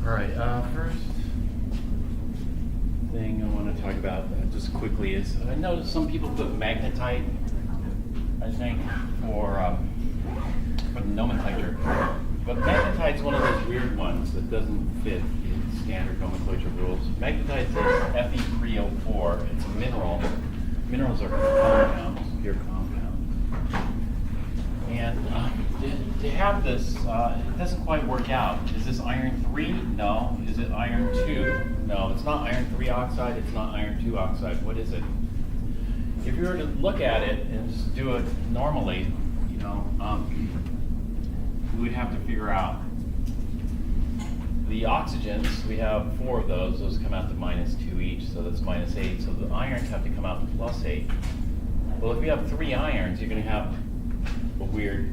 All right, first thing I want to talk about just quickly is I noticed some people put magnetite, I think, for the nomenclature. But magnetite's one of those weird ones that doesn't fit the standard nomenclature rules. Magnetite says Fe3O4. It's a mineral. Minerals are compounds, pure compounds. And to have this, it doesn't quite work out. Is this iron 3? No. Is it iron 2? No, it's not iron 3 oxide, it's not iron 2 oxide. What is it? If you were to look at it and just do it normally, you know, we would have to figure out the oxygens. We have 4 of those. Those come out to -2 each, so that's -8. So the irons have to come out to +8. Well, if you have 3 irons, you're going to have a weird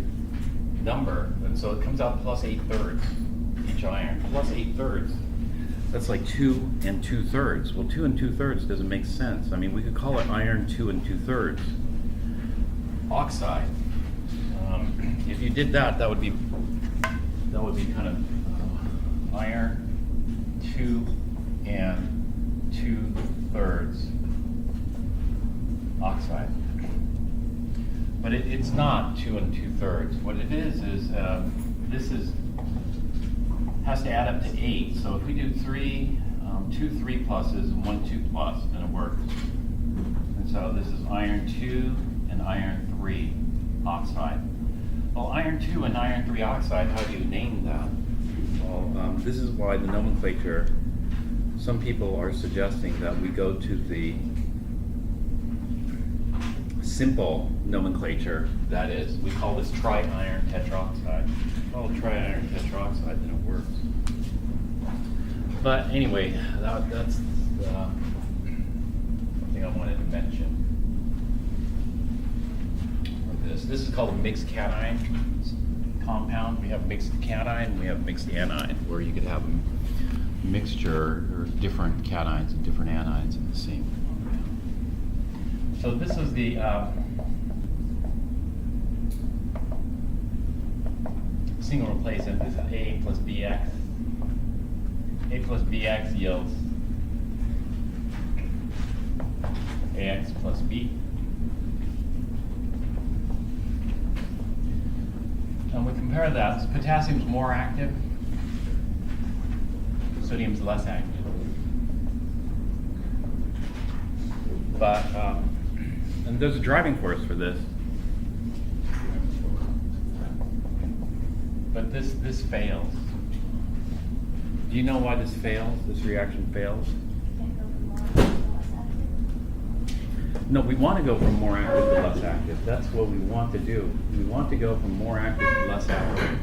number, and so it comes out +8/3 each iron. +8/3. That's like 2 2/3. Well, 2 2/3 doesn't make sense. I mean, we could call it iron 2 2/3 oxide. If you did that, that would be kind of iron 2 2/3 oxide. But it's not 2 2/3. What it is this has to add up to 8. So if we do 2 3 pluses and 1 2 plus, then it works. And so this is iron 2 and iron 3 oxide. Well, iron 2 and iron 3 oxide, how do you name that? Well, this is why the nomenclature, some people are suggesting that we go to the simple nomenclature. That is, we call this tri-iron tetroxide. Call it tri-iron tetroxide, then it works. But anyway, that's something I wanted to mention. This is called a mixed cation compound. We have mixed cation, we have mixed anion, where you could have a mixture or different cations and different anions in the same compound. So this is the single replacement. This is A plus BX. A plus BX yields AX plus B. And we compare that. So potassium's more active, sodium's less active. But, and there's a driving force for this. But this fails. Do you know why this fails? This reaction fails? No, we want to go from more active to less active. That's what we want to do. We want to go from more active to less active.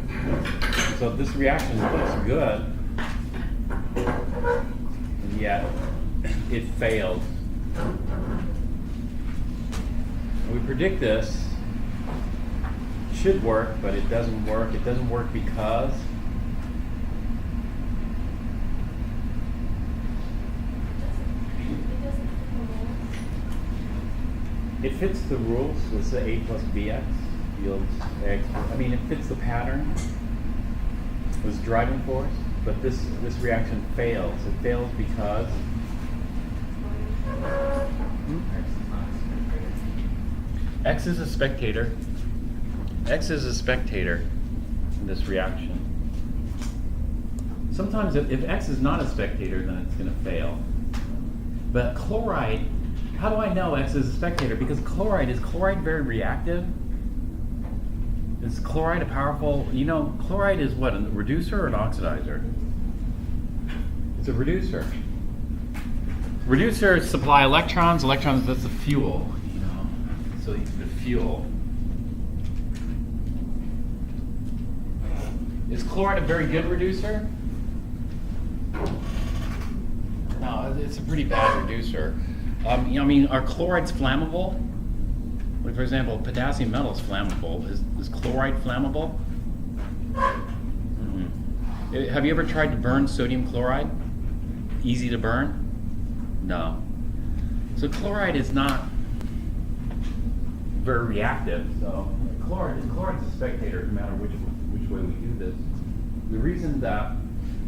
So this reaction looks good, and yet it failed. We predict this should work, but it doesn't work. It doesn't work because it fits the rules. Let's say A plus BX yields X. I mean, it fits the pattern. It was driving force, but this reaction fails. It fails because X is a spectator. X is a spectator in this reaction. Sometimes if X is not a spectator, then it's going to fail. But chloride, how do I know X is a spectator? Because is chloride very reactive? Is chloride a powerful, you know, chloride is what, a reducer or an oxidizer? It's a reducer. Reducers supply electrons. Electrons, that's the fuel, you know. So the fuel. Is chloride a very good reducer? No, it's a pretty bad reducer. You know, I mean, are chlorides flammable? Like, for example, potassium metal is flammable. Is chloride flammable? Mm-hmm. Have you ever tried to burn sodium chloride? Easy to burn? No. chloride is not very reactive. So chloride's a spectator no matter which way we do this. The reason that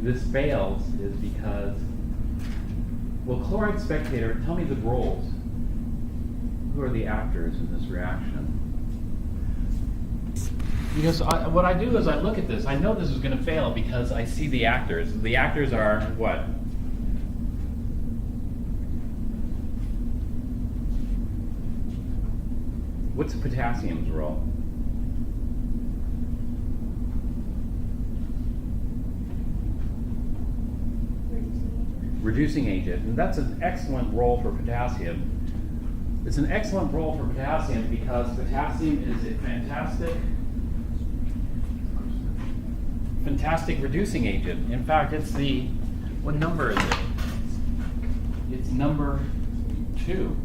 this fails is because, well, chloride spectator, tell me the roles. Who are the actors in this reaction? Because what I do is I look at this. I know this is going to fail because I see the actors. The actors are what? What's potassium's role? Reducing agent. And that's an excellent role for potassium. It's an excellent role for potassium because potassium is a fantastic reducing agent. In fact, it's the, what number is it? It's number 2.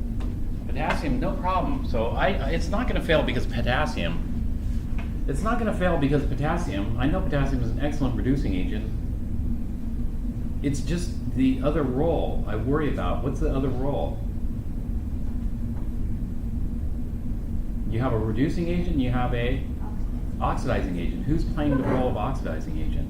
Potassium, no problem. So it's not going to fail because potassium. It's not going to fail because potassium. I know potassium is an excellent reducing agent. It's just the other role I worry about. What's the other role? You have a reducing agent, you have a oxidizing agent. Who's playing the role of oxidizing agent?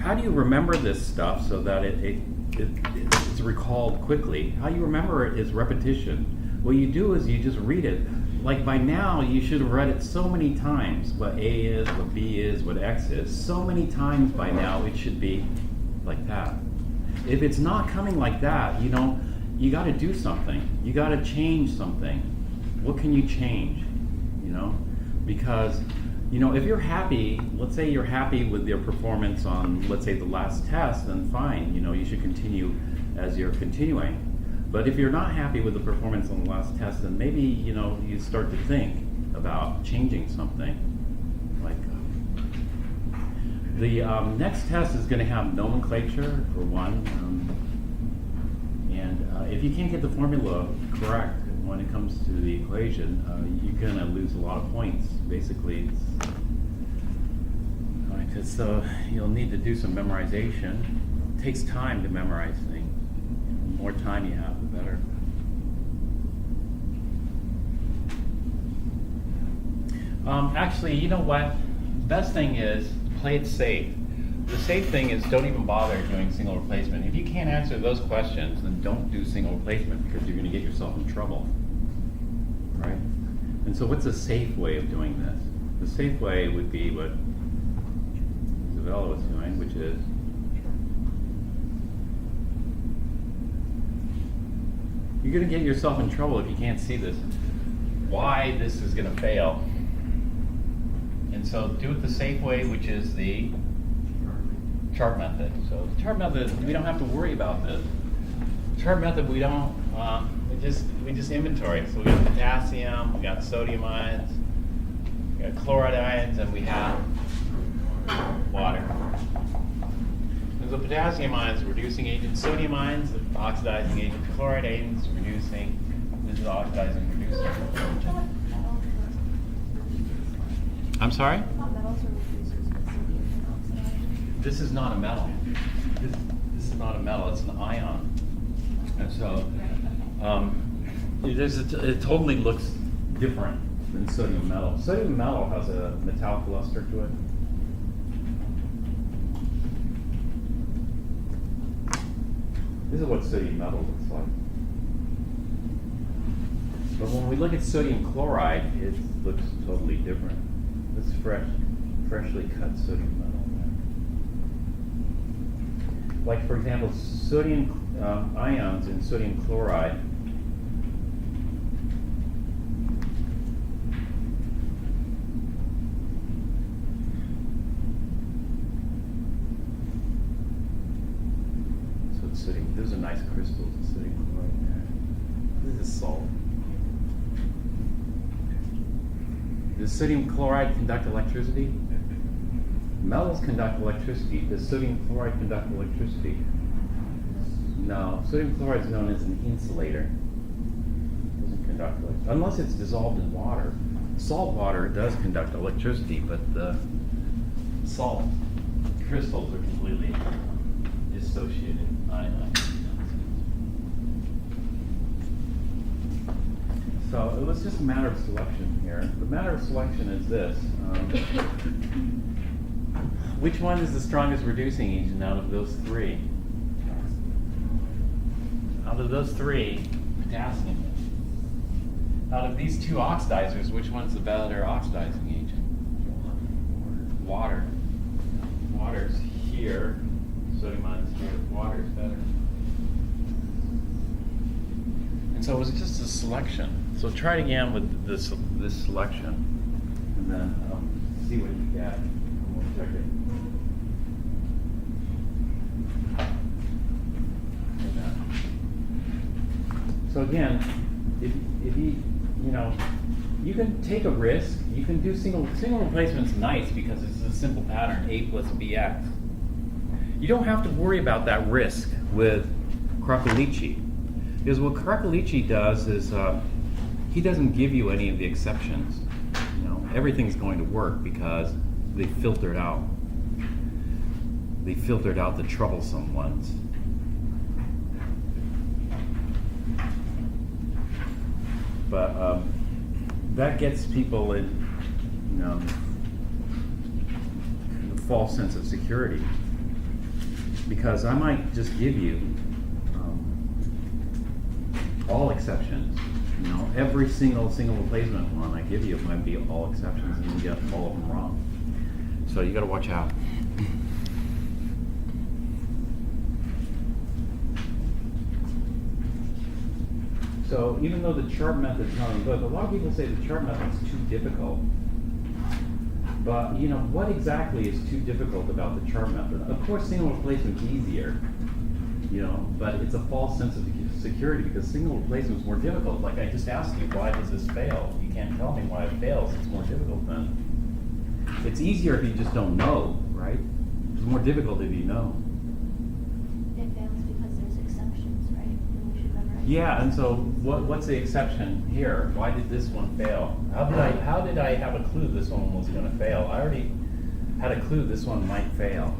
How do you remember this stuff so that it's recalled quickly? How you remember it is repetition. What you do is you just read it. Like by now, you should have read it so many times. What A is, what B is, what X is. So many times by now, it should be like that. If it's not coming like that, you got to do something. You got to change something. What can you change? Because if you're happy, let's say you're happy with your performance on, let's say, the last test, then fine. You should continue as you're continuing. But if you're not happy with the performance on the last test, then maybe, you start to think about changing something. Like, the next test is going to have nomenclature, for one. And if you can't get the formula correct when it comes to the equation, you're going to lose a lot of points. Basically, so you'll need to do some memorization. It takes time to memorize things. The more time you have, the better. Actually, you know what? Best thing is play it safe. The safe thing is don't even bother doing single replacement. If you can't answer those questions, then don't do single replacement because you're going to get yourself in trouble. Right? And so what's a safe way of doing this? The safe way would be what Isabella was doing, which is you're going to get yourself in trouble if you can't see this. Why this is going to fail. And so do it the safe way, which is the chart method. So the chart method, we don't have to worry about this. Chart method, we don't. We just inventory. So we got potassium, we got sodium ions, we got chloride ions, and we have water. And so potassium ions are reducing agent, sodium ions are oxidizing agent, chloride agents reducing. This is oxidizing reducing. I'm sorry? This is not a metal. This is not a metal, it's an ion. And so it totally looks different than sodium metal. Sodium metal has a metallic luster to it. This is what sodium metal looks like. But when we look at sodium chloride, it looks totally different. This freshly cut sodium metal. Like, for example, sodium ions in sodium chloride sodium. Those are nice crystals of sodium chloride. This is salt. Does sodium chloride conduct electricity? Metals conduct electricity. Does sodium chloride conduct electricity? No. Sodium chloride is known as an insulator. It doesn't conduct electricity. Unless it's dissolved in water. Salt water does conduct electricity, but the salt crystals are completely associated ion. So it was just a matter of selection here. The matter of selection is this. Which one is the strongest reducing agent out of those three? Out of those three, potassium. Out of these two oxidizers, which one's the better oxidizing agent? Water. Water's here. Sodium ion's here. Water's better. And so it was just a selection. So try it again with this selection, and then see what you get. And we'll check it. So again, if you can take a risk. You can do single replacement's nice because it's a simple pattern, A plus BX. You don't have to worry about that risk with Krapelici, because what Krapelici does is he doesn't give you any of the exceptions. Everything's going to work because they filtered out. They filtered out the troublesome ones. But that gets people in, the false sense of security, because I might just give you all exceptions. Every single replacement one I give you might be all exceptions, and you get all of them wrong. So you got to watch out. So even though the chart method is not any good, a lot of people say the chart method is too difficult. But what exactly is too difficult about the chart method? Of course, single replacement is easier, but it's a false sense of security because single replacement is more difficult. Like I just asked you, why does this fail? You can't tell me why it fails. It's more difficult then. It's easier if you just don't know, right? It's more difficult if you know. It fails because there's exceptions, right? And we should memorize. Yeah, and so what's the exception here? Why did this one fail? How did I have a clue this one was going to fail? I already had a clue this one might fail.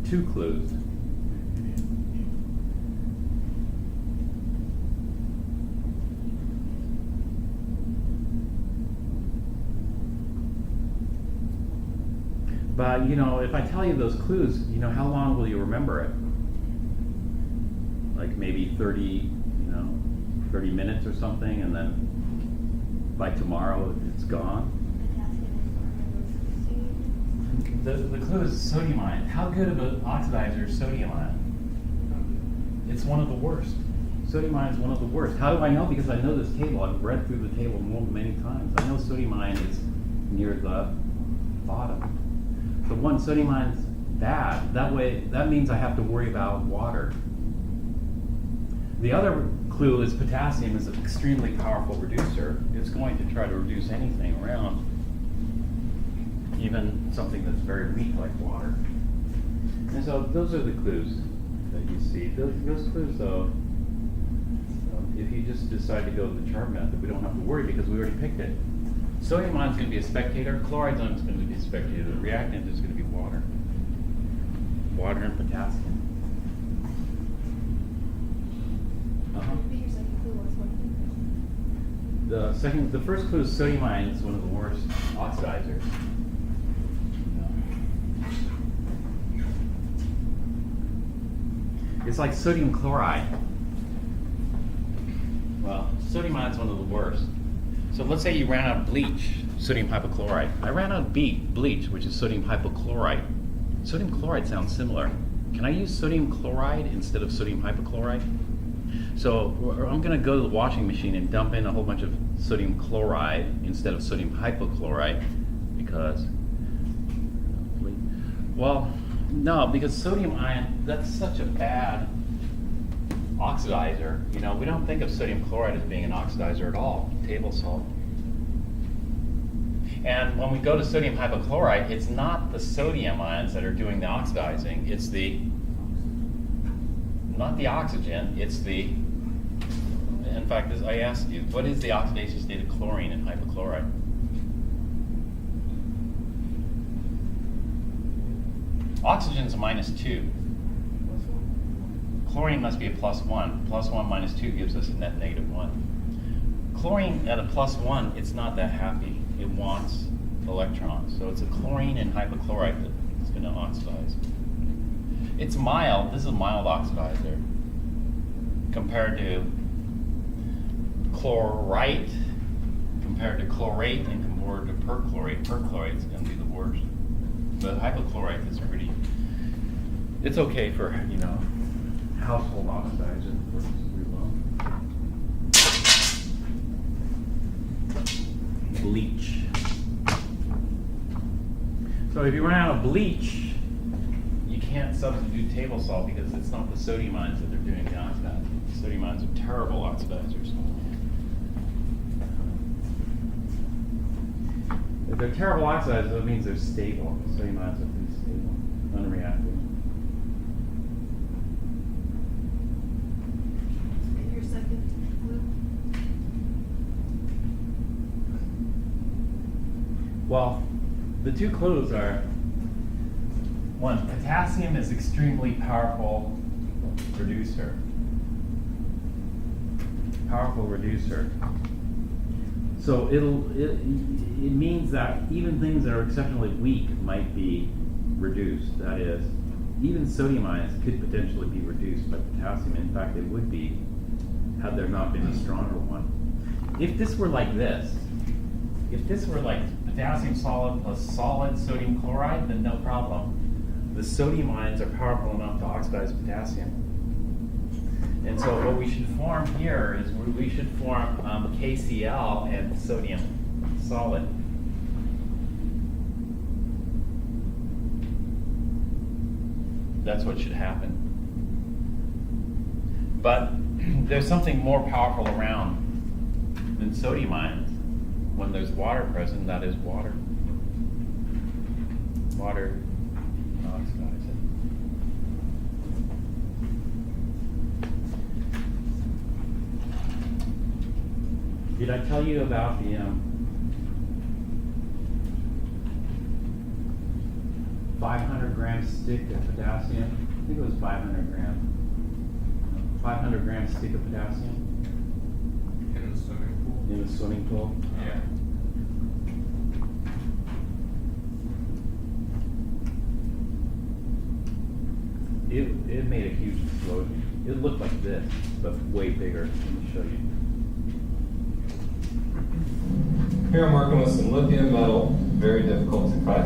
Two clues. But if I tell you those clues, how long will you remember it? Like maybe 30 minutes or something, and then by tomorrow it's gone. The clue is sodium ion. How good of an oxidizer is sodium ion? It's one of the worst. Sodium ion is one of the worst. How do I know? Because I know this table. I've read through the table many times. I know sodium ion is near the bottom. The one sodium ion is bad. That means I have to worry about water. The other clue is potassium is an extremely powerful reducer. It's going to try to reduce anything around, even something that's very weak like water. And so those are the clues that you see. Those clues, though, if you just decide to go with the chart method, we don't have to worry because we already picked it. Sodium ion is going to be a spectator. Chloride ion is going to be a spectator. The reactant is going to be water. Water and potassium. The first clue is sodium ion is one of the worst oxidizers. It's like sodium chloride. Well, sodium ion is one of the worst. So let's say you ran out of bleach, sodium hypochlorite. I ran out of bleach, which is sodium hypochlorite. Sodium chloride sounds similar. Can I use sodium chloride instead of sodium hypochlorite? So I'm going to go to the washing machine and dump in a whole bunch of sodium chloride instead of sodium hypochlorite because, well, no, because sodium ion, that's such a bad oxidizer. We don't think of sodium chloride as being an oxidizer at all, table salt. And when we go to sodium hypochlorite, it's not the sodium ions that are doing the oxidizing, it's not the oxygen, it's in fact, as I asked you, what is the oxidation state of chlorine in hypochlorite? Oxygen's a -2. Chlorine must be a +1. +1 minus 2 gives us a net -1. Chlorine at a +1, it's not that happy. It wants electrons. So it's a chlorine and hypochlorite that's going to oxidize. It's mild. This is a mild oxidizer compared to chlorite, compared to chlorate, and compared to perchlorate. Perchlorate's going to be the worst. But hypochlorite is pretty. It's okay for, you know, household oxidizer. It works pretty well. Bleach. So if you run out of bleach, you can't substitute table salt because it's not the sodium ions that they're doing the oxidizing. Sodium ions are terrible oxidizers. If they're terrible oxidizers, that means they're stable. Sodium ions are pretty stable, unreactive. And your second clue? Well, the two clues are, one, potassium is extremely powerful reducer. Powerful reducer. So it means that even things that are exceptionally weak might be reduced. That is, even sodium ions could potentially be reduced by potassium. In fact, they would be had there not been a stronger one. If this were like this, if this were like potassium solid plus solid sodium chloride, then no problem. The sodium ions are powerful enough to oxidize potassium. And so what we should form here is we should form KCl and sodium solid. That's what should happen. But there's something more powerful around than sodium ions. When there's water present, that is water. Water oxidizes. Did I tell you about the 500-gram stick of potassium? I think it was 500 gram. 500-gram stick of potassium In the swimming pool? in the swimming pool. Yeah. It made a huge explosion. It looked like this, but way bigger. Let me show you. Here I'm working with some lithium metal, very difficult to cut.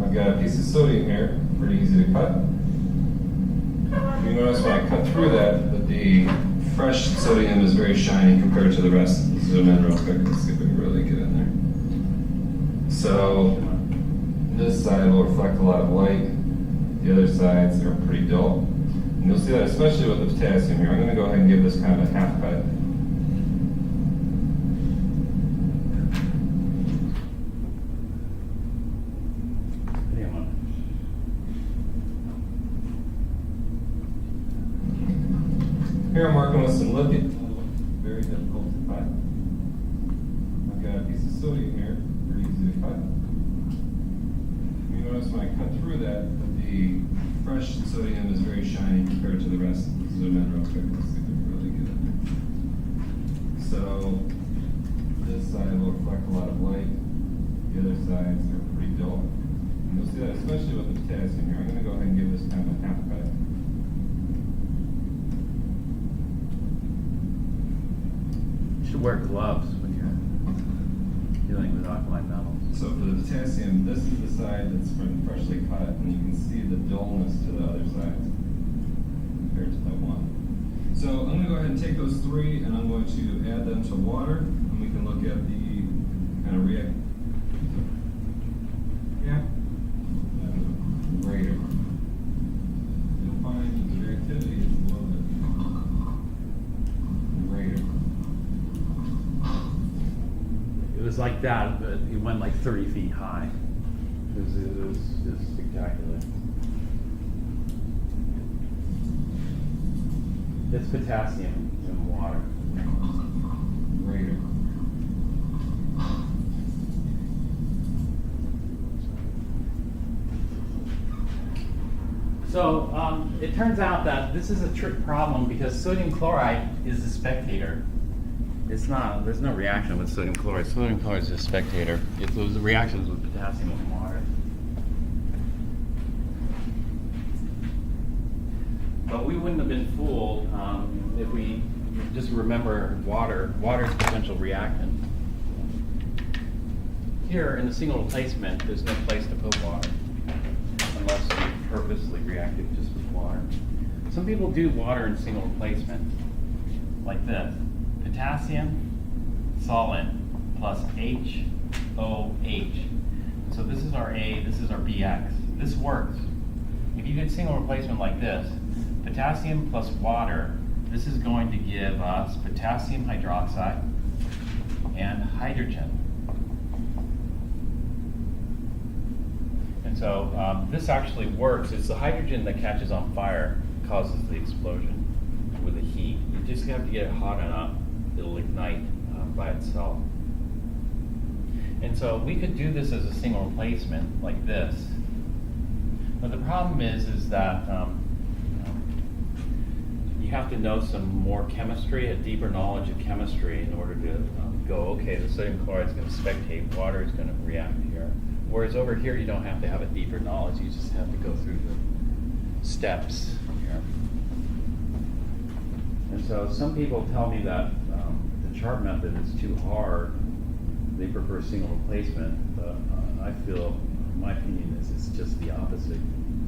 I've got a piece of sodium here, pretty easy to cut. You notice when I cut through that the fresh sodium is very shiny compared to the rest. Let's zoom in real quick, let's see if we can really get in there. So this side will reflect a lot of light. The other sides are pretty dull. And you'll see that especially with the potassium here. I'm going to go ahead and give this kind of a half cut. Here I'm working with some lithium, very difficult to cut. I've got a piece of sodium here, pretty easy to cut. You notice when I cut through that the fresh sodium is very shiny compared to the rest. Zoom in real quick, let's see if we can really get in there. So this side will reflect a lot of light. The other sides are pretty dull. And you'll see that especially with the potassium here. I'm going to go ahead and give this kind of a half cut. You should wear gloves when you're dealing with alkaline metals. So for the potassium, this is the side that's been freshly cut, and you can see the dullness to the other sides compared to that one. So I'm going to go ahead and take those three, and I'm going to add them to water, and we can look at the kind of react. Yeah. Greater. You'll find that the reactivity is a little bit greater. It was like that, but it went like 30 feet high. It was spectacular. It's potassium in water. Greater. So it turns out that this is a trick problem because sodium chloride is a spectator. It's not, there's no reaction with sodium chloride. Sodium chloride is a spectator. It's those reactions with potassium and water. But we wouldn't have been fooled if we just remember water's potential reactant. Here in the single replacement, there's no place to put water unless you purposely react it just with water. Some people do water in single replacement like this. Potassium solvent plus HOH. So this is our A, this is our BX. This works. If you did single replacement like this, potassium plus water, this is going to give us potassium hydroxide and hydrogen. And so this actually works. It's the hydrogen that catches on fire, causes the explosion with the heat. You just have to get it hot enough, it'll ignite by itself. And so we could do this as a single replacement like this. But the problem is that you have to know some more chemistry, a deeper knowledge of chemistry in order to go, okay, the sodium chloride is going to spectate, water is going to react here. Whereas over here, you don't have to have a deeper knowledge, you just have to go through the steps here. And so some people tell me that the chart method is too hard. They prefer single replacement, but I feel, my opinion is it's just the opposite.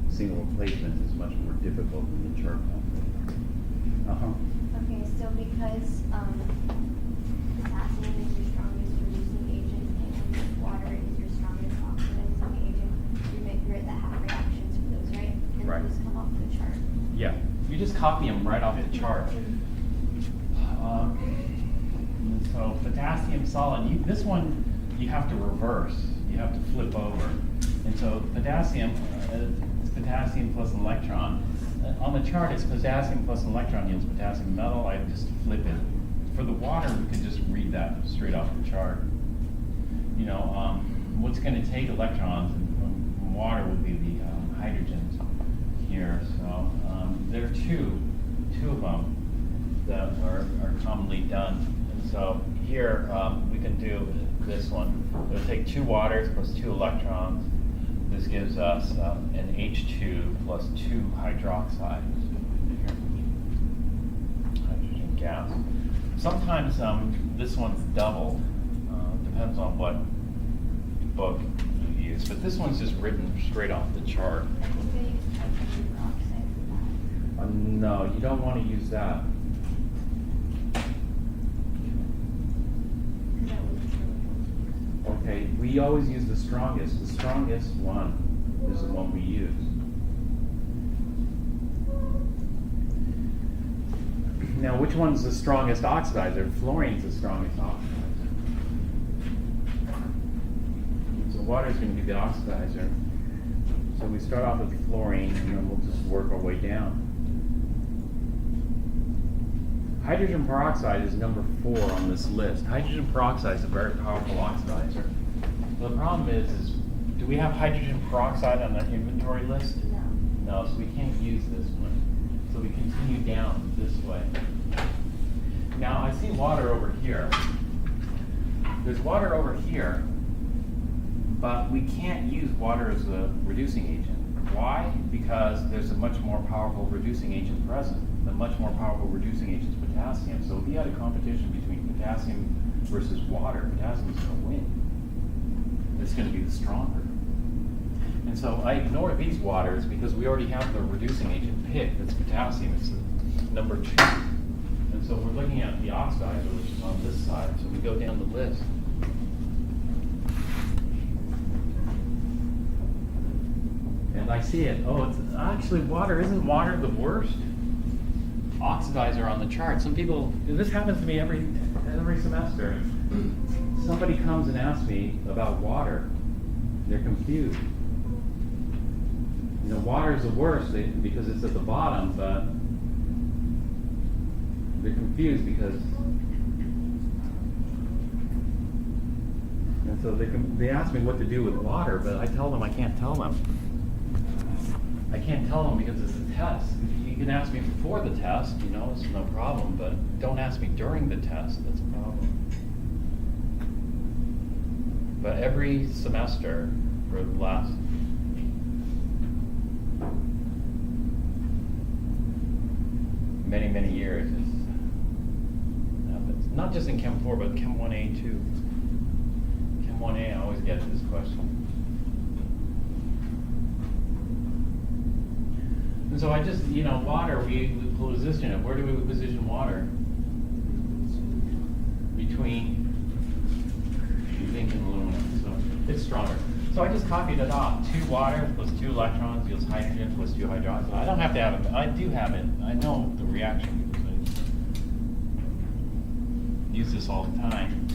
Single replacement is much more difficult than the chart method. Okay, so because potassium is your strongest reducing agent and water is your strongest oxidizing agent, you're at the half reactions for those, right? And Right. those come off the chart. Yeah, you just copy them right off the chart. And so potassium solid, this one you have to reverse. You have to flip over. And so potassium, it's potassium plus an electron. On the chart, it's potassium plus an electron yields potassium metal. I just flip it. For the water, we can just read that straight off the chart. You know, what's going to take electrons and water would be the hydrogens here. So there are two of them that are commonly done. And so here we can do this one. It'll take 2 waters plus 2 electrons. This gives us an H2 plus 2 hydroxide. Hydrogen gas. Sometimes this one's doubled. Depends on what book you use. But this one's just written straight off the chart. I think they use hydrogen peroxide for that. No, you don't want to use that. Because that was really Okay, we always use the strongest. The strongest one is the one we use. Now, which one's the strongest oxidizer? Fluorine's the strongest oxidizer. So water's going to be the oxidizer. So we start off with fluorine, and then we'll just work our way down. Hydrogen peroxide is number 4 on this list. Hydrogen peroxide is a very powerful oxidizer. So the problem is do we have hydrogen peroxide on the inventory list? No. No, so we can't use this one. So we continue down this way. Now I see water over here. There's water over here, but we can't use water as a reducing agent. Why? Because there's a much more powerful reducing agent present. The much more powerful reducing agent is potassium. So if you had a competition between potassium versus water, potassium is going to win. It's going to be the stronger. And so I ignore these waters because we already have the reducing agent picked. It's potassium. It's number 2. And so we're looking at the oxidizer, which is on this side. So we go down the list. And I see it. Oh, it's actually water. Isn't water the worst oxidizer on the chart? Some people, this happens to me every semester. Somebody comes and asks me about water. They're confused. You know, water is the worst because it's at the bottom, but they're confused because, and so they ask me what to do with water, but I tell them I can't tell them. I can't tell them because it's a test. You can ask me before the test, you know, it's no problem, but don't ask me during the test, that's a problem. But every semester for the last many, many years, it's not just in Chem 4, but Chem 1A too. Chem 1A, I always get this question. And so I just, you know, water, we position it. Where do we position water? Between zinc and aluminum. So it's stronger. So I just copied it off. 2 water plus 2 electrons yields hydrogen plus 2 hydroxide. I don't have to have it. I do have it. I know the reaction because I use this all the time.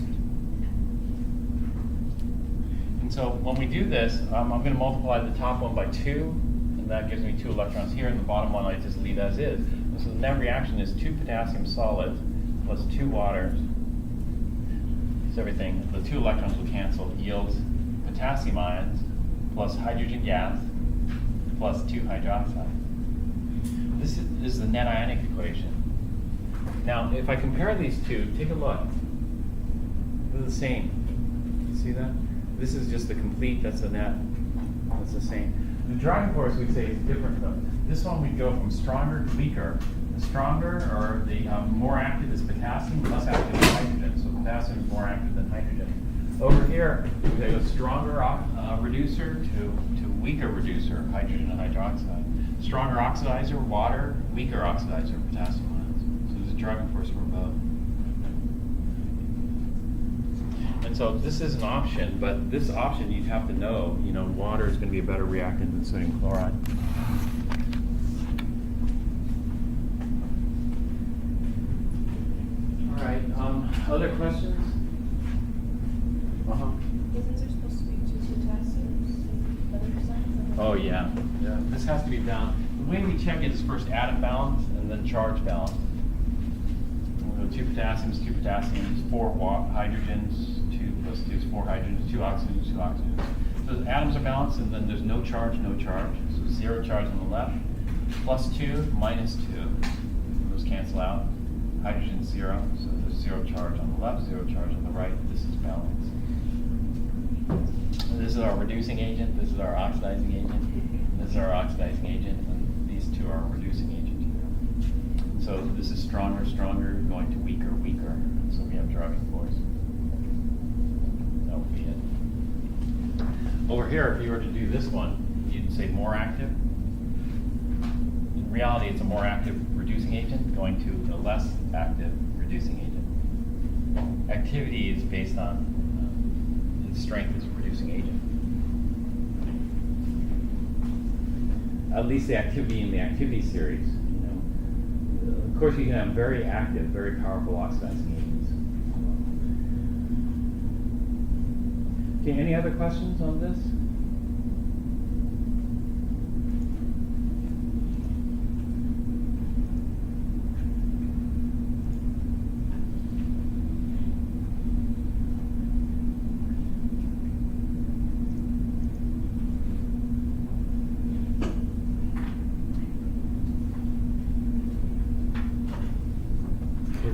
And so when we do this, I'm going to multiply the top one by 2. That gives me 2 electrons here, and the bottom one I just leave as is. And so the net reaction is 2 potassium solids plus 2 waters. It's everything. The 2 electrons will cancel. Yields potassium ions plus hydrogen gas plus 2 hydroxide. This is the net ionic equation. Now, if I compare these two, take a look. They're the same. See that? This is just the complete. That's the net. That's the same. The driving force, we'd say, is different though. This one we'd go from stronger to weaker. The stronger, or the more active is potassium, less active is hydrogen. So potassium is more active than hydrogen. Over here, we go stronger reducer to weaker reducer, hydrogen and hydroxide. Stronger oxidizer, water, weaker oxidizer, potassium ions. So there's a driving force for both. And so this is an option, but this option you'd have to know, you know, water is going to be a better reactant than sodium chloride. All right, other questions? Isn't there supposed to be 2 potassiums and other percents? Oh yeah, this has to be balanced. The way we check it is first atom balance and then charge balance. We'll go 2 potassiums, 4 hydrogens, 2 plus 2 is 4 hydrogens, 2 oxygens, 2 oxygens. So the atoms are balanced, and then there's no charge, no charge. So 0 charge on the left, plus 2, minus 2. Those cancel out. Hydrogen 0, so there's 0 charge on the left, 0 charge on the right. This is balance. And this is our reducing agent, this is our oxidizing agent, this is our oxidizing agent, and these two are our reducing agent here. So this is stronger, stronger, going to weaker, weaker. So we have driving force. That would be it. Over here, if you were to do this one, you'd say more active. In reality, it's a more active reducing agent going to a less active reducing agent. Activity is based on its strength as a reducing agent. At least the activity in the activity series. You know, of course, you can have very active, very powerful oxidizing agents. Okay, any other questions on this?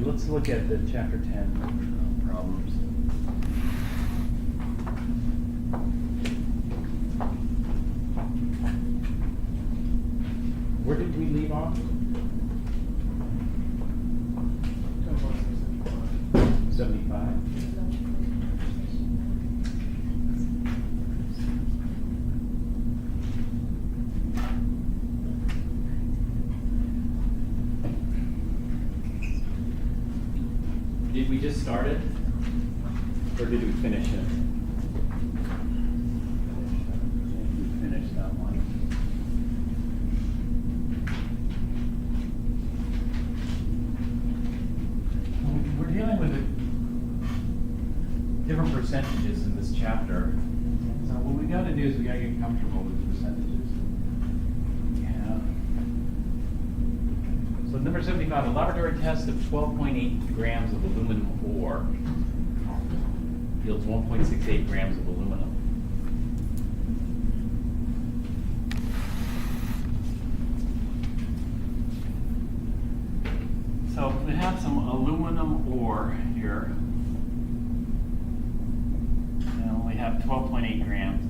Let's look at the chapter 10 problems. Where did we leave off? 75. Did we just start it? Or did we finish it? We finished that one. We're dealing with different percentages in this chapter. So what we got to do is we got to get comfortable with the percentages. Yeah. So number 75, a laboratory test of 12.8 grams of aluminum ore yields 1.68 grams of aluminum. ore here. And we have 12.8 grams.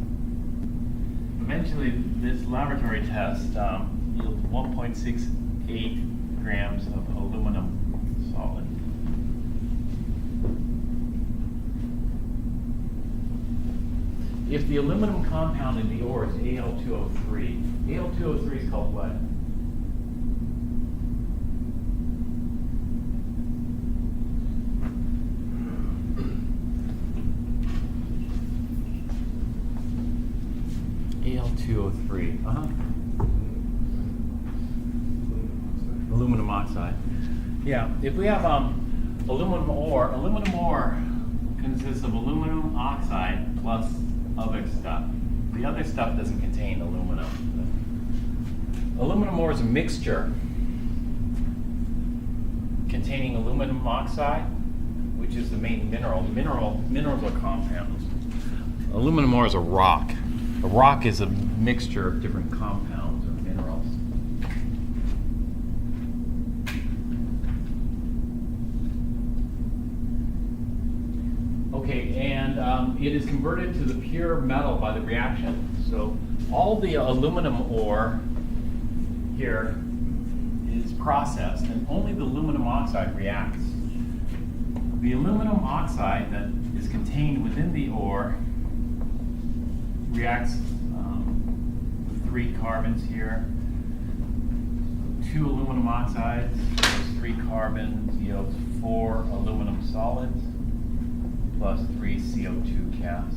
Eventually, this laboratory test yields 1.68 grams of aluminum solid. If the aluminum compound in the ore is Al2O3, Al2O3 is called what? Al2O3. Aluminum oxide. Yeah, if we have aluminum ore consists of aluminum oxide plus other stuff. The other stuff doesn't contain aluminum. Aluminum ore is a mixture containing aluminum oxide, which is the main mineral. Minerals are compounds. Aluminum ore is a rock. A rock is a mixture of different compounds or minerals. Okay, and it is converted to the pure metal by the reaction. So all the aluminum ore here is processed, and only the aluminum oxide reacts. The aluminum oxide that is contained within the ore reacts with 3 carbons here. 2 aluminum oxides plus 3 carbons yields 4 aluminum solids plus 3 CO2 gas.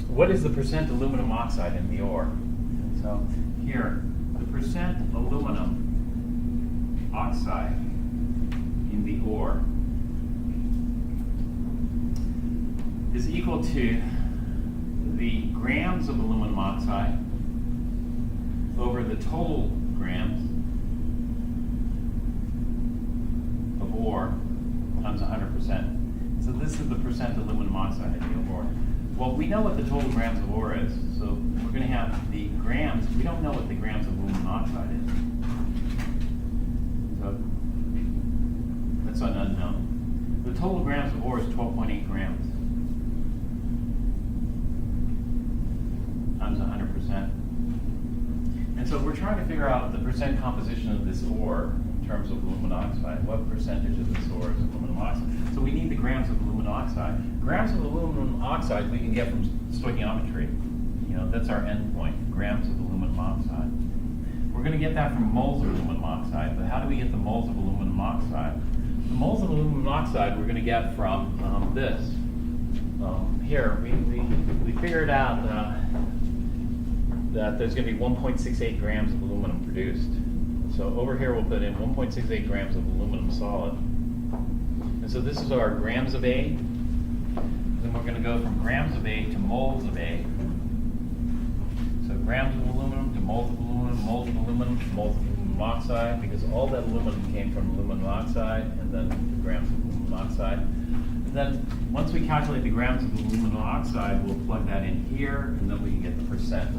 What is the percent aluminum oxide in the ore? So here, the percent aluminum oxide in the ore is equal to the grams of aluminum oxide over the total grams of ore times 100%. So this is the percent aluminum oxide in the ore. Well, we know what the total grams of ore is, so we're going to have the grams. We don't know what the grams of aluminum oxide is. So that's an unknown. The total grams of ore is 12.8 grams. Times 100%. And so we're trying to figure out the percent composition of this ore in terms of aluminum oxide. What percentage of this ore is aluminum oxide? So we need the grams of aluminum oxide. Grams of aluminum oxide we can get from stoichiometry. You know, that's our end point, grams of aluminum oxide. We're going to get that from moles of aluminum oxide, but how do we get the moles of aluminum oxide? The moles of aluminum oxide we're going to get from this. Here, we figured out that there's going to be 1.68 grams of aluminum produced. So over here we'll put in 1.68 grams of aluminum solid. And so this is our grams of A. Then we're going to go from grams of A to moles of A. So grams of aluminum to moles of aluminum, moles of aluminum to moles of aluminum oxide, because all that aluminum came from aluminum oxide, and then the grams of aluminum oxide. And then once we calculate the grams of aluminum oxide, we'll plug that in here, and then we can get the percent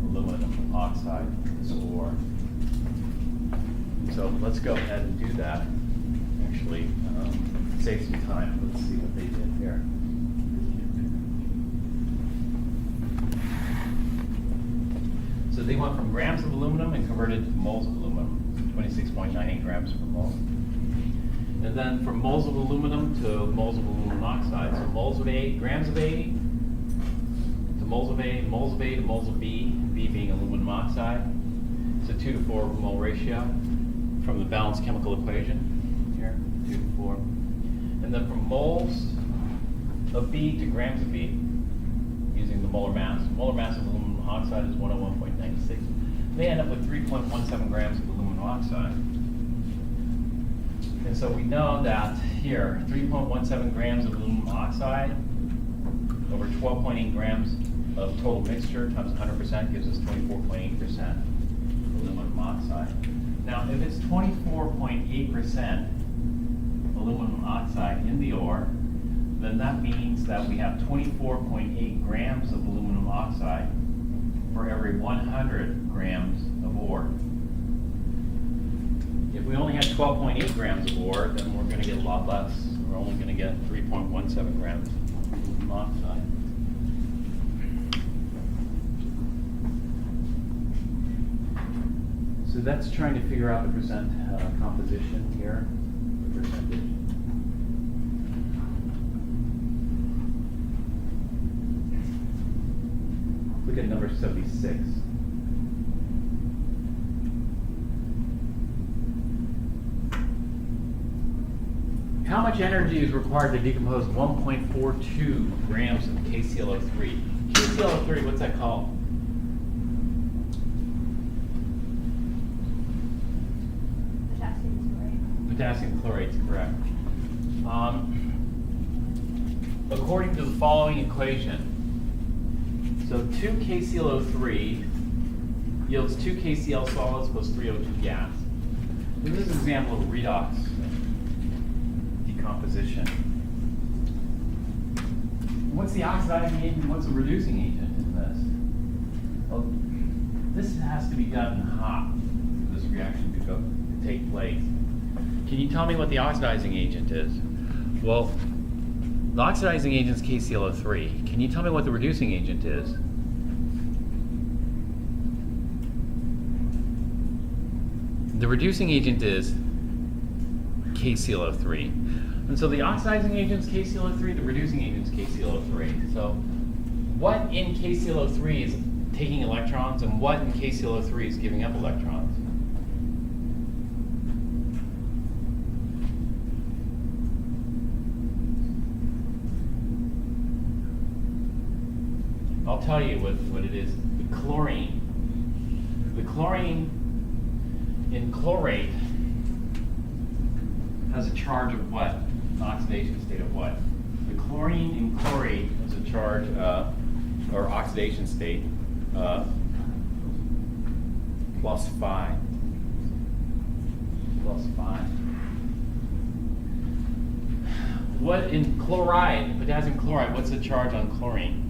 aluminum oxide in this ore. So let's go ahead and do that. Actually, save some time. Let's see what they did here. So they went from grams of aluminum and converted to moles of aluminum, 26.98 grams per mole. And then from moles of aluminum to moles of aluminum oxide. So moles of A, grams of A to moles of A, moles of A to moles of B, B being aluminum oxide. It's a 2 to 4 mole ratio from the balanced chemical equation here, 2 to 4. And then from moles of B to grams of B, using the molar mass. Molar mass of aluminum oxide is 101.96. They end up with 3.17 grams of aluminum oxide. And so we know that here, 3.17 grams of aluminum oxide over 12.8 grams of total mixture times 100% gives us 24.8% aluminum oxide. Now, if it's 24.8% aluminum oxide in the ore, then that means that we have 24.8 grams of aluminum oxide for every 100 grams of ore. If we only had 12.8 grams of ore, then we're going to get a lot less. We're only going to get 3.17 grams of oxide. So that's trying to figure out the percent composition here, the percentage. Look at number 76. How much energy is required to decompose 1.42 grams of KClO3? KClO3, what's that called? Potassium chlorate is correct. According to the following equation, so 2 KClO3 yields 2 KCl solids plus 3 O2 gas. This is an example of redox decomposition. What's the oxidizing agent and what's the reducing agent in this? Well, this has to be done hot for this reaction to take place. Can you tell me what the oxidizing agent is? Well, the oxidizing agent is KClO3. Can you tell me what the reducing agent is? The reducing agent is KClO3. And so the oxidizing agent is KClO3, the reducing agent is KClO3. So what in KClO3 is taking electrons and what in KClO3 is giving up electrons? I'll tell you what it is. The chlorine. The chlorine in chlorate has a charge of what? An oxidation state of what? The chlorine in chlorate has a charge, or oxidation state, plus 5. Plus 5. What in chloride, potassium chloride, what's the charge on chlorine?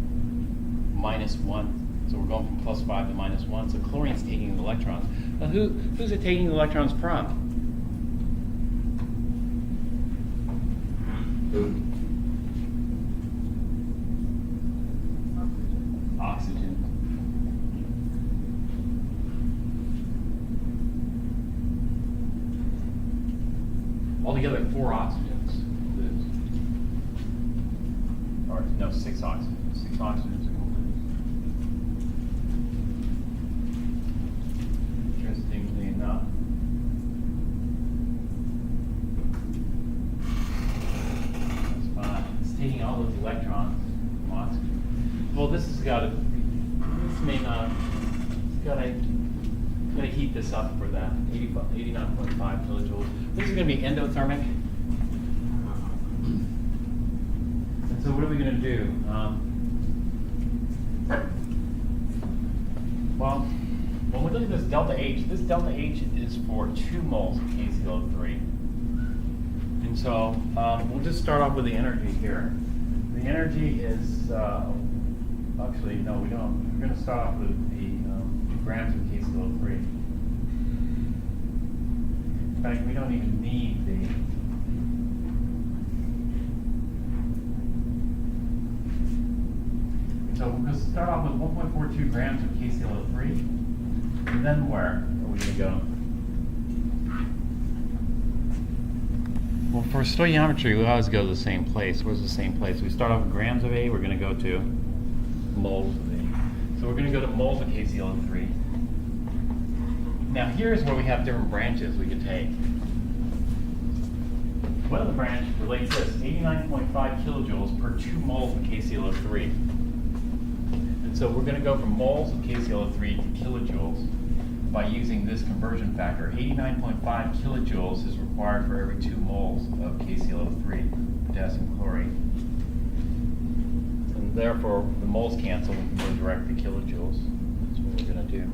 -1. So we're going from +5 to -1. So chlorine's taking the electrons. Now who's it taking the electrons from? Oxygen. Altogether 4 oxygens. Or no, 6 oxygens. 6 oxygens. Interestingly enough. That's fine. It's taking all those electrons from oxygen. Well, this has got to, this may not, it's got to heat this up for that. 89.5 kilojoules. This is going to be endothermic. And so what are we going to do? Well, when we look at this delta H is for 2 moles of KClO3. And so we'll just start off with the energy here. The energy is, actually, no, we don't. We're going to start off with the grams of KClO3. In fact, we don't even need the So we're going to start off with 1.42 grams of KClO3, and then where are we going to go? Well, for stoichiometry, we always go to the same place. Where's the same place? We start off with grams of A, we're going to go to moles of A. So we're going to go to moles of KClO3. Now here's where we have different branches we could take. One of the branches relates this, 89.5 kilojoules per 2 moles of KClO3. So we're going to go from moles of KClO3 to kilojoules by using this conversion factor. 89.5 kilojoules is required for every 2 moles of KClO3, potassium chlorate. And therefore, the moles cancel and go direct to kilojoules. That's what we're going to do.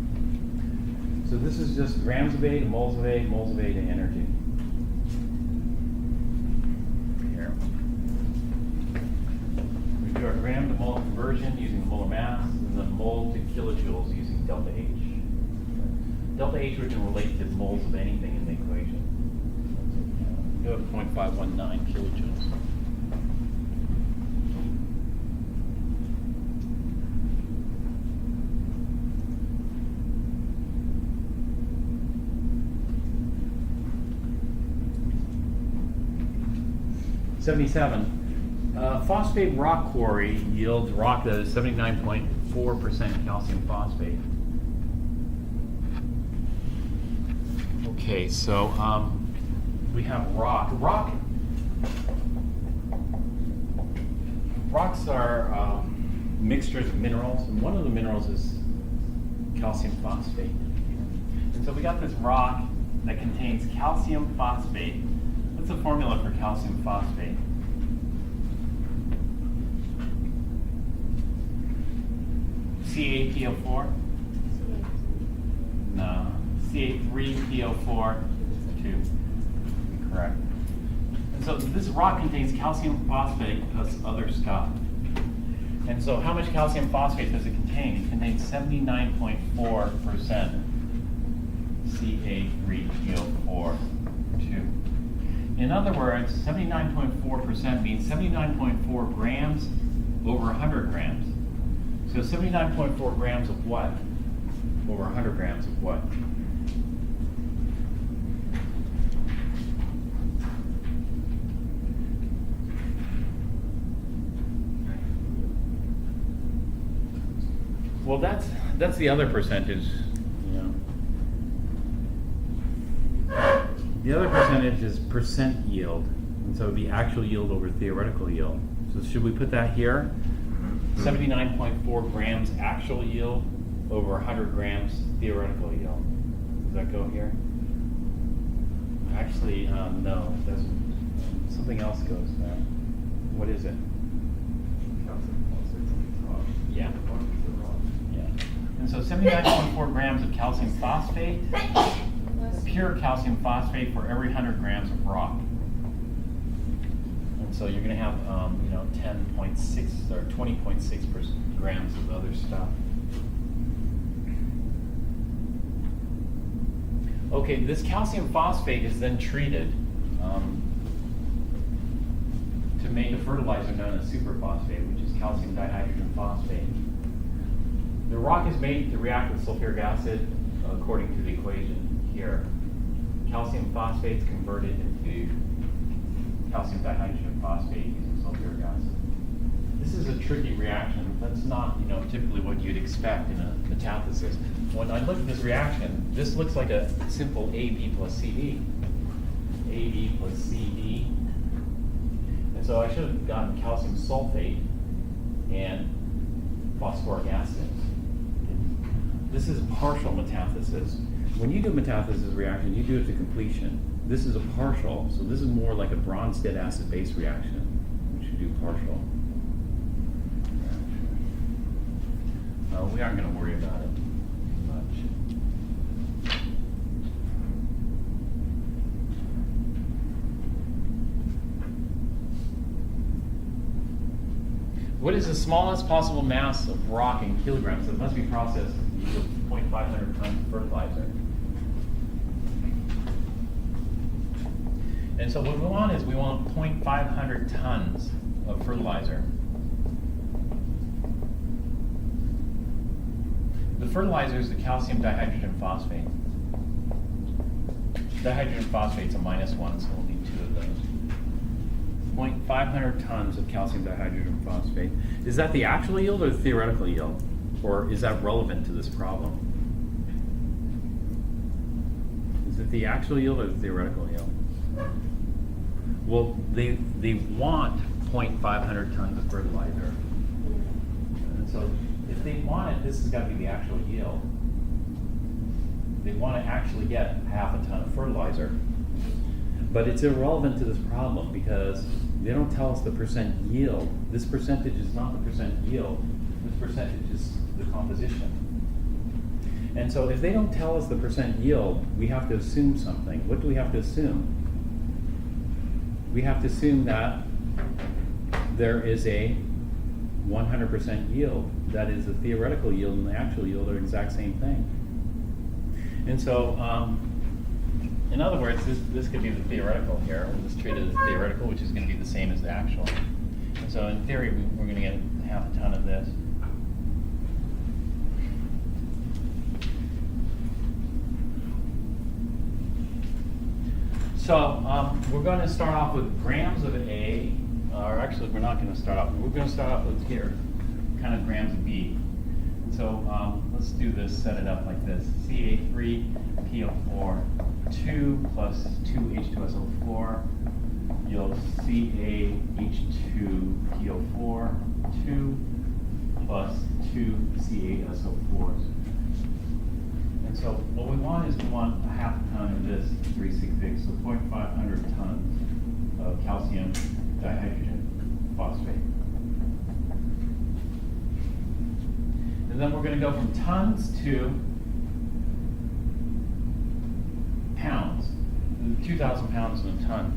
So this is just grams of A to moles of A, moles of A to energy. Here. We do our gram to mole conversion using the molar mass, and then mole to kilojoules using delta H. Delta H we can relate to moles of anything in the equation. Go to 0.519 kilojoules. Phosphate rock quarry yields rock that is 79.4% calcium phosphate. Okay, so we have rock. Rocks are mixtures of minerals, and one of the minerals is calcium phosphate. And so we got this rock that contains calcium phosphate. What's the formula for calcium phosphate? CaPO4? No. Ca3PO4 2. Correct. And so this rock contains calcium phosphate plus other stuff. And so how much calcium phosphate does it contain? It contains 79.4% Ca3PO4 2. In other words, 79.4% means 79.4 grams over 100 grams. So 79.4 grams of what? Over 100 grams of what? Well, that's the other percentage, you know. The other percentage is percent yield, and so it would be actual yield over theoretical yield. So should we put that here? 79.4 grams actual yield over 100 grams theoretical yield. Does that go here? Actually, no, it doesn't. Something else goes there. What is it? Yeah. Yeah. And so 79.4 grams of calcium phosphate, pure calcium phosphate for every 100 grams of rock. And so you're going to have, 10.6 or 20.6 grams of other stuff. Okay, this calcium phosphate is then treated to make a fertilizer known as superphosphate, which is calcium dihydrogen phosphate. The rock is made to react with sulfuric acid according to the equation here. Calcium phosphate is converted into calcium dihydrogen phosphate using sulfuric acid. This is a tricky reaction. That's not, typically what you'd expect in a metathesis. When I look at this reaction, this looks like a simple AB plus CD. AB plus CD. And so I should have gotten calcium sulfate and phosphoric acid. This is a partial metathesis. When you do a metathesis reaction, you do it to completion. This is a partial, so this is more like a Bronsted acid-base reaction. We should do partial. We aren't going to worry about it much. What is the smallest possible mass of rock in kilograms that must be processed to yield 0.500 tons of fertilizer? And so what we want is we want 0.500 tons of fertilizer. The fertilizer is the calcium dihydrogen phosphate. Dihydrogen phosphate's a -1, so we'll need 2 of those. 0.500 tons of calcium dihydrogen phosphate. Is that the actual yield or the theoretical yield? Or is that relevant to this problem? Is it the actual yield or the theoretical yield? Well, they want 0.500 tons of fertilizer. And so if they want it, this has got to be the actual yield. They want to actually get half a ton of fertilizer. But it's irrelevant to this problem because they don't tell us the percent yield. This percentage is not the percent yield. This percentage is the composition. And so if they don't tell us the percent yield, we have to assume something. What do we have to assume? We have to assume that there is a 100% yield. That is, the theoretical yield and the actual yield are the exact same thing. And so in other words, this could be the theoretical here. We'll just treat it as theoretical, which is going to be the same as the actual. And so in theory, we're going to get half a ton of this. So we're going to start off with grams of A, or actually we're not going to start off. We're going to start off with here, kind of grams of B. And so let's do this, set it up like this. Ca3PO4 2 plus 2H2SO4 yields CaH2PO4 2 plus 2 CaSO4s. And so what we want is we want a half ton of this 3,6-6, so 0.500 tons of calcium dihydrogen phosphate. And then we're going to go from tons to pounds, 2,000 pounds in a ton.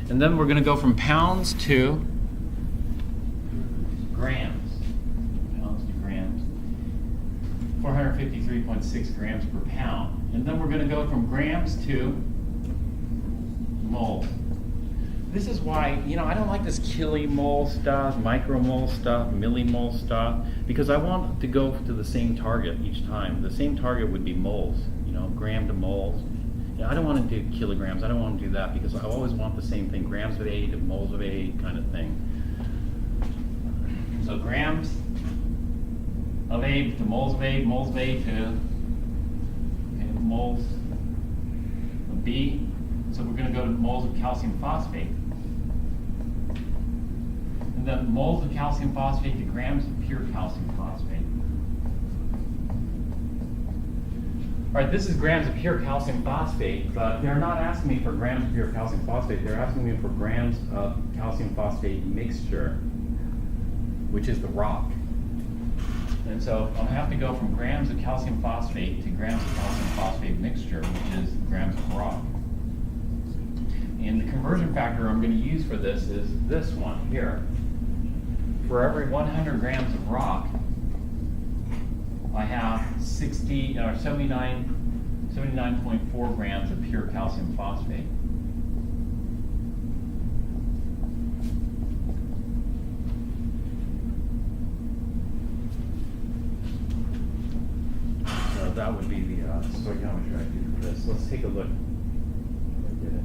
And then we're going to go from pounds to grams. 453.6 grams per pound. And then we're going to go from grams to moles. This is why, I don't like this kilomole stuff, micromole stuff, millimole stuff, because I want to go to the same target each time. The same target would be moles, gram to moles. I don't want to do kilograms. I don't want to do that because I always want the same thing, grams of A to moles of A kind of thing. So grams of A to moles of A to moles of B. So we're going to go to moles of calcium phosphate. And then moles of calcium phosphate to grams of pure calcium phosphate. All right, this is grams of pure calcium phosphate, but they're not asking me for grams of pure calcium phosphate. They're asking me for grams of calcium phosphate mixture, which is the rock. And so I'll have to go from grams of calcium phosphate to grams of calcium phosphate mixture, which is grams of rock. And the conversion factor I'm going to use for this is this one here. For every 100 grams of rock, I have 79.4 grams of pure calcium phosphate. That would be the stoichiometry I do for this. Let's take a look. I did it.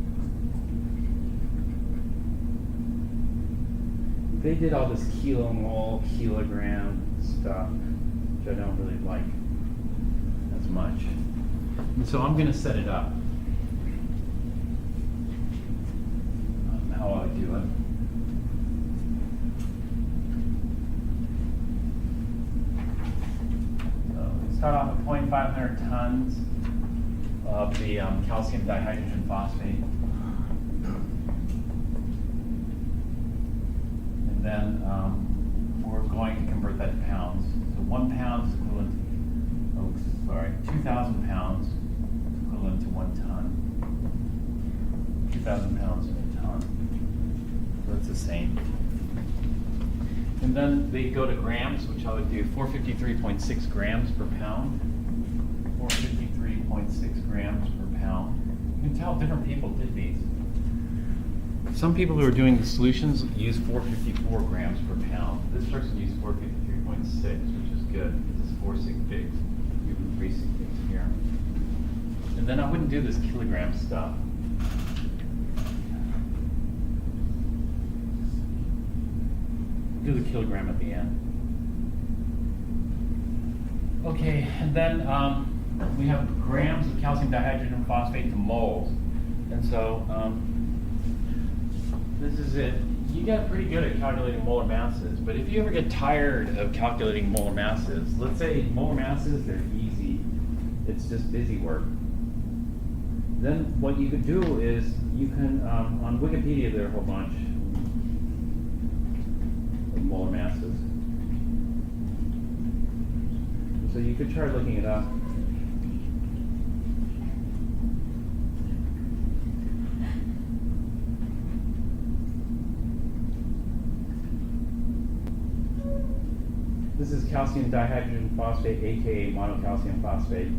They did all this kilomole, kilogram stuff, which I don't really like as much. And so I'm going to set it up. How I do it. Start off with 0.500 tons of the calcium dihydrogen phosphate. And then we're going to convert that to pounds. So 1 pound is equivalent to, 2,000 pounds is equivalent to 1 ton. 2,000 pounds in a ton. So that's the same. And then they go to grams, which I would do 453.6 grams per pound. 453.6 grams per pound. You can tell different people did these. Some people who are doing the solutions use 454 grams per pound. This person used 453.6, which is good. This is 4 sig figs. Even 3 sig figs here. And then I wouldn't do this kilogram stuff. Do the kilogram at the end. Okay, and then we have grams of calcium dihydrogen phosphate to moles. And so this is it. You get pretty good at calculating molar masses, but if you ever get tired of calculating molar masses, let's say molar masses, they're easy. It's just busy work. Then what you could do is you can, on Wikipedia there are a whole bunch of molar masses. So you could try looking it up. This is calcium dihydrogen phosphate, aka monocalcium phosphate.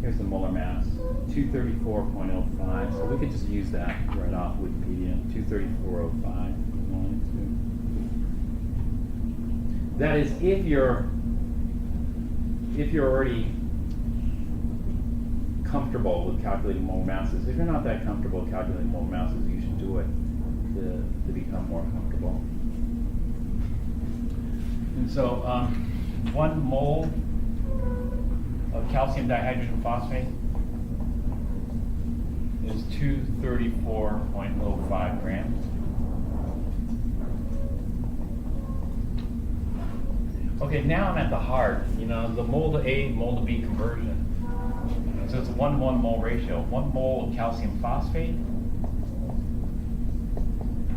Here's the molar mass, 234.05. So we could just use that right off Wikipedia, 234.05. That is if you're already comfortable with calculating molar masses. If you're not that comfortable with calculating molar masses, you should do it to become more comfortable. And so 1 mole of calcium dihydrogen phosphate is 234.05 grams. Okay, now I'm at the heart, the mole to A, mole to B conversion. So it's a 1-to-1 mole ratio. 1 mole of calcium phosphate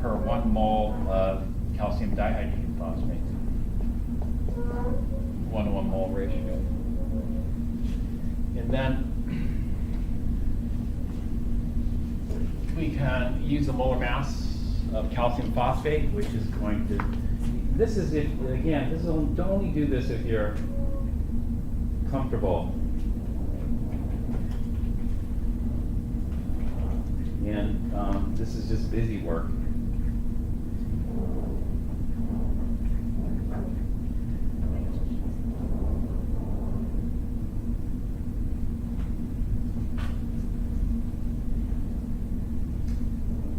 per 1 mole of calcium dihydrogen phosphate. 1-to-1 mole ratio. And then we can use the molar mass of calcium phosphate, which is going to, this is if, again, don't only do this if you're comfortable. And this is just busy work.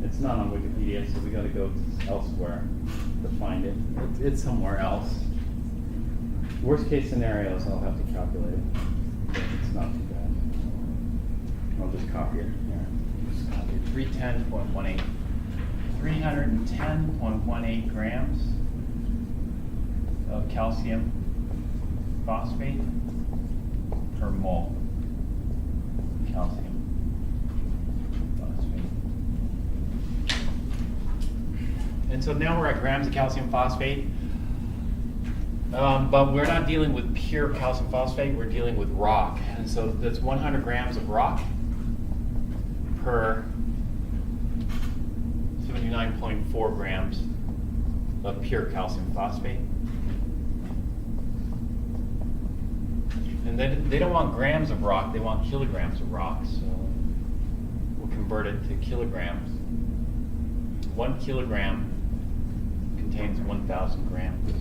It's not on Wikipedia, so we got to go elsewhere to find it. It's somewhere else. Worst case scenarios, I'll have to calculate it. But it's not too bad. I'll just copy it here. Just copy it. 310.18. 310.18 grams of calcium phosphate per mole. Calcium phosphate. And so now we're at grams of calcium phosphate. But we're not dealing with pure calcium phosphate, we're dealing with rock. And so that's 100 grams of rock per 79.4 grams of pure calcium phosphate. And then they don't want grams of rock, they want kilograms of rock. So we'll convert it to kilograms. 1 kilogram contains 1,000 grams.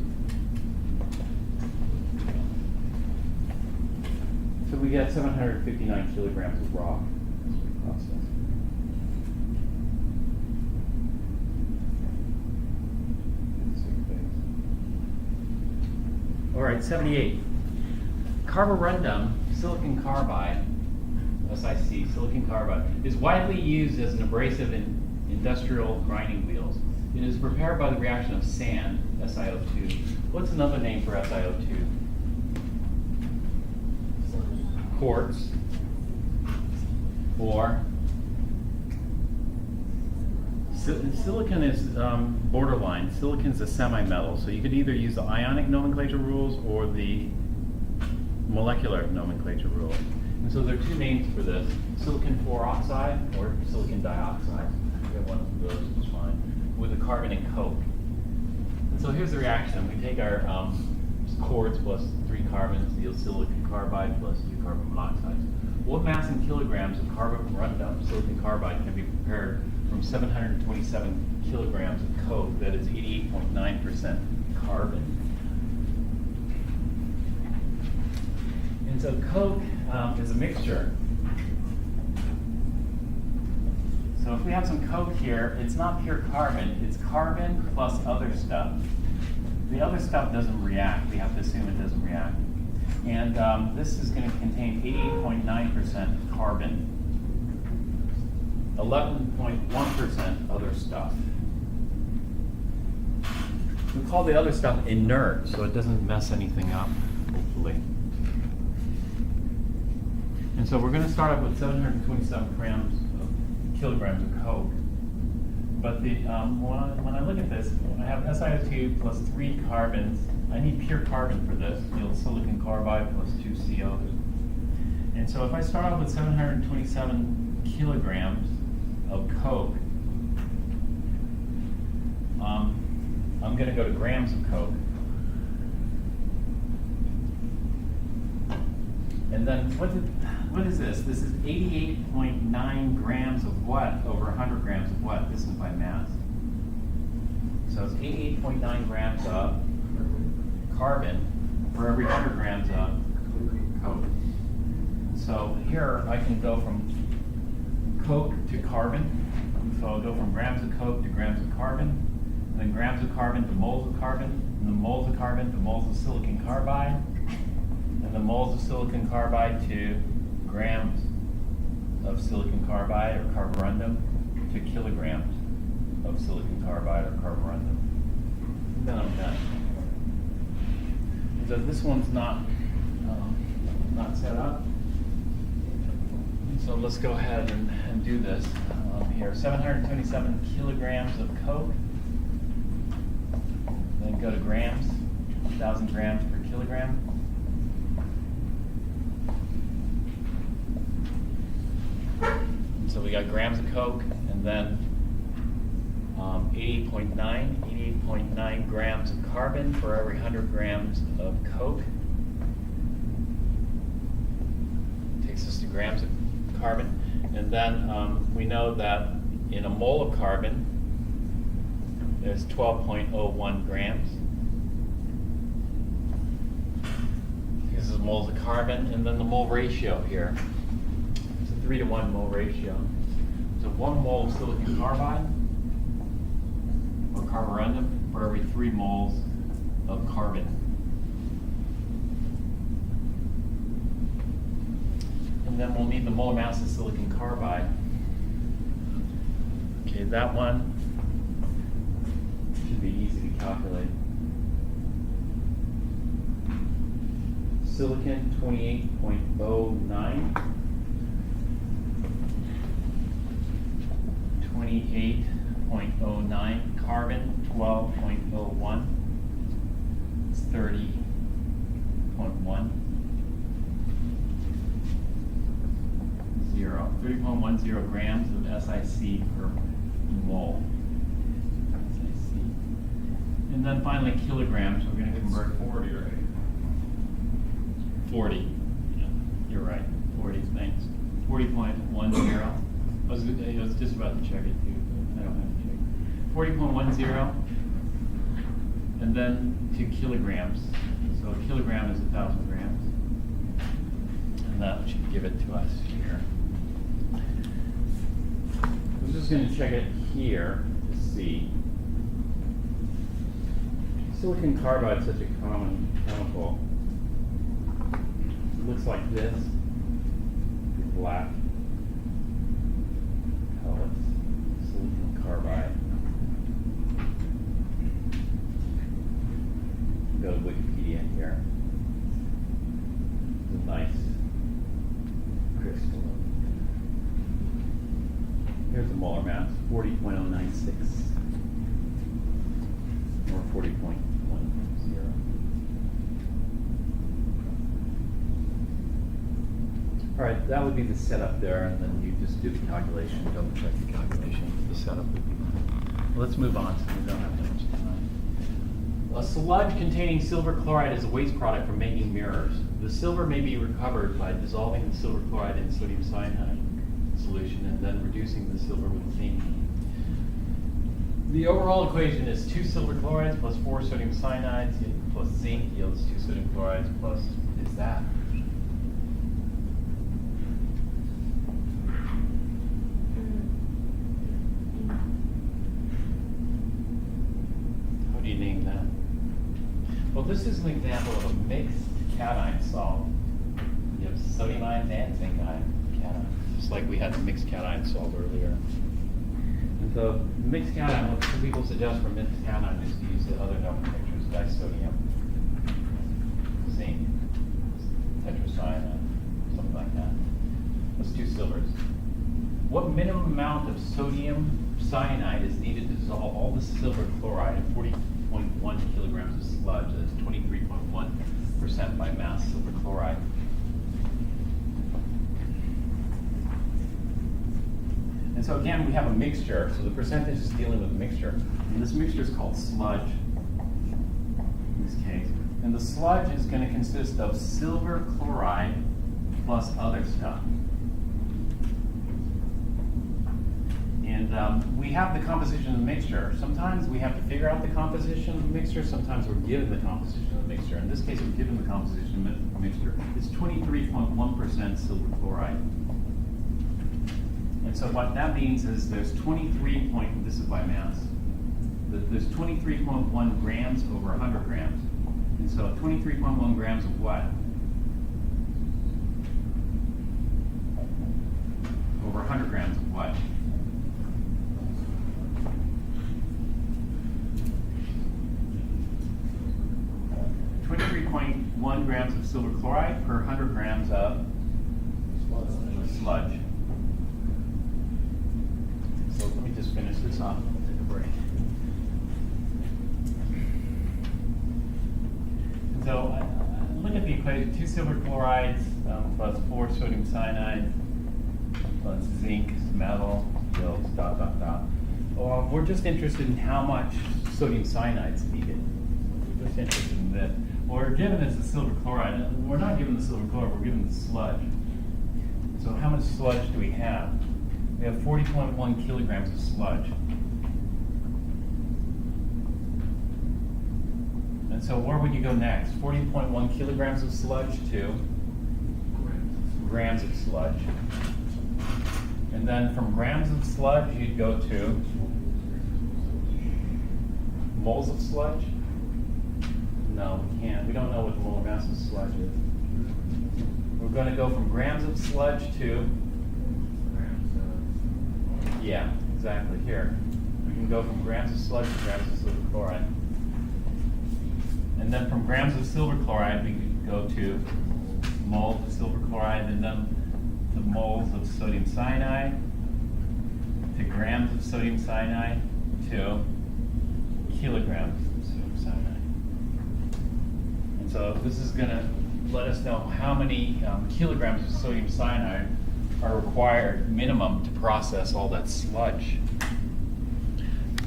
So we get 759 kilograms of rock. All right, 78. Carborundum, silicon carbide, SiC, silicon carbide, is widely used as an abrasive in industrial grinding wheels. It is prepared by the reaction of sand, SiO2. What's another name for SiO2? Quartz, or silicon is borderline. Silicon's a semi-metal, so you could either use the ionic nomenclature rules or the molecular nomenclature rules. And so there are 2 names for this: silicon fluoroxide or silicon dioxide. You get one of those, it's fine, with a carbon and coke. And so here's the reaction. We take our quartz plus 3 carbons, yields silicon carbide plus 2 carbon monoxides. What mass in kilograms of carborundum, silicon carbide, can be prepared from 727 kilograms of coke, that is 88.9% carbon? And so coke is a mixture. So if we have some coke here, it's not pure carbon, it's carbon plus other stuff. The other stuff doesn't react. We have to assume it doesn't react. And this is going to contain 88.9% carbon, 11.1% other stuff. We call the other stuff inert, so it doesn't mess anything up, hopefully. And so we're going to start off with 727 kilograms of coke. But when I look at this, when I have SiO2 plus 3 carbons, I need pure carbon for this. Yields silicon carbide plus 2 COs. And so if I start off with 727 kilograms of coke, I'm going to go to grams of coke. And then what is this? This is 88.9 grams of what over 100 grams of what? This is by mass. So it's 88.9 grams of carbon for every 100 grams of coke. So here I can go from coke to carbon. So I'll go from grams of coke to grams of carbon, and then grams of carbon to moles of carbon, and then moles of carbon to moles of silicon carbide, and then moles of silicon carbide to grams of silicon carbide or carborundum to kilograms of silicon carbide or carborundum. And then I'm done. So this one's not set up. So let's go ahead and do this here. 727 kilograms of coke. Then go to grams, 1,000 grams per kilogram. So we got grams of coke, and then 88.9 grams of carbon for every 100 grams of coke. Takes us to grams of carbon. And then we know that in a mole of carbon, there's 12.01 grams. This is moles of carbon, and then the mole ratio here. It's a 3-to-1 mole ratio. So 1 mole of silicon carbide or carborundum for every 3 moles of carbon. And then we'll need the molar mass of silicon carbide. Okay, that one should be easy to calculate. Silicon 28.09. 28.09. Carbon 12.01. It's 30.1. 30.10 grams of SiC per mole. SiC. And then finally kilograms, we're going to convert 40, right? 40. Yeah, you're right. 40, thanks. 40.10. I was just about to check it too, but I don't have to check. 40.10. And then to kilograms. So a kilogram is 1,000 grams. And that should give it to us here. I'm just going to check it here to see. Silicon carbide is such a common chemical. It looks like this. Black pellets, silicon carbide. Go to Wikipedia here. It's a nice crystal. Here's the molar mass, 40.096 or 40.10. All right, that would be the setup there, and then you just do the calculation, double check the calculation. The setup would be fine. Well, let's move on, so we don't have too much time. A sludge containing silver chloride is a waste product from making mirrors. The silver may be recovered by dissolving the silver chloride in sodium cyanide solution and then reducing the silver with zinc. The overall equation is 2 silver chlorides plus 4 sodium cyanides plus zinc yields 2 sodium chlorides plus, what is that? How do you name that? Well, this is an example of a mixed cation salt. You have sodium ions and zinc ion cations, just like we had the mixed cation salt earlier. And so mixed cation, what some people suggest for mixed cation is to use the other nomenclatures, disodium, zinc, tetracyanide, something like that. That's 2 silvers. What minimum amount of sodium cyanide is needed to dissolve all the silver chloride in 40.1 kilograms of sludge? That's 23.1% by mass silver chloride. And so again, we have a mixture. So the percentage is dealing with a mixture. And this mixture is called sludge in this case. And the sludge is going to consist of silver chloride plus other stuff. And we have the composition of the mixture. Sometimes we have to figure out the composition of the mixture, sometimes we're given the composition of the mixture. In this case, we're given the composition of the mixture. It's 23.1% silver chloride. And so what that means is there's 23 point, this is by mass, there's 23.1 grams over 100 grams. And so 23.1 grams of what? Over 100 grams of what? .1 grams of silver chloride per 100 grams of sludge. So let me just finish this off. We'll take a break. So look at the equation: 2 silver chlorides plus 4 sodium cyanide plus zinc, metal, yields, dot, dot, dot. Well, we're just interested in how much sodium cyanide is needed. We're just interested in that. What we're given is the silver chloride. We're not given the silver chloride, we're given the sludge. So how much sludge do we have? We have 40.1 kilograms of sludge. And so where would you go next? 40.1 kilograms of sludge to grams of sludge. And then from grams of sludge, you'd go to moles of sludge? No, we can't. We don't know what the molar mass of sludge is. We're going to go from grams of sludge to, yeah, exactly, here. We can go from grams of sludge to grams of silver chloride. And then from grams of silver chloride, we can go to moles of silver chloride, and then the moles of sodium cyanide, to grams of sodium cyanide, to kilograms of sodium cyanide. And so this is going to let us know how many kilograms of sodium cyanide are required minimum to process all that sludge.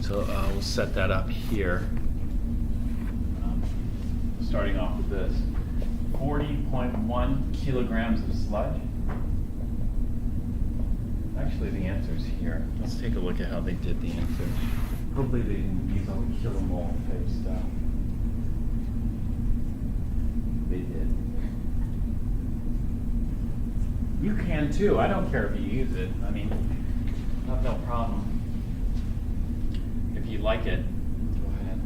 So we'll set that up here. Starting off with this, 40.1 kilograms of sludge. Actually, the answer is here. Let's take a look at how they did the answer. Hopefully they didn't use all the kilomole type stuff. They did. You can too. I don't care if you use it. I mean, I have no problem. If you like it, go ahead.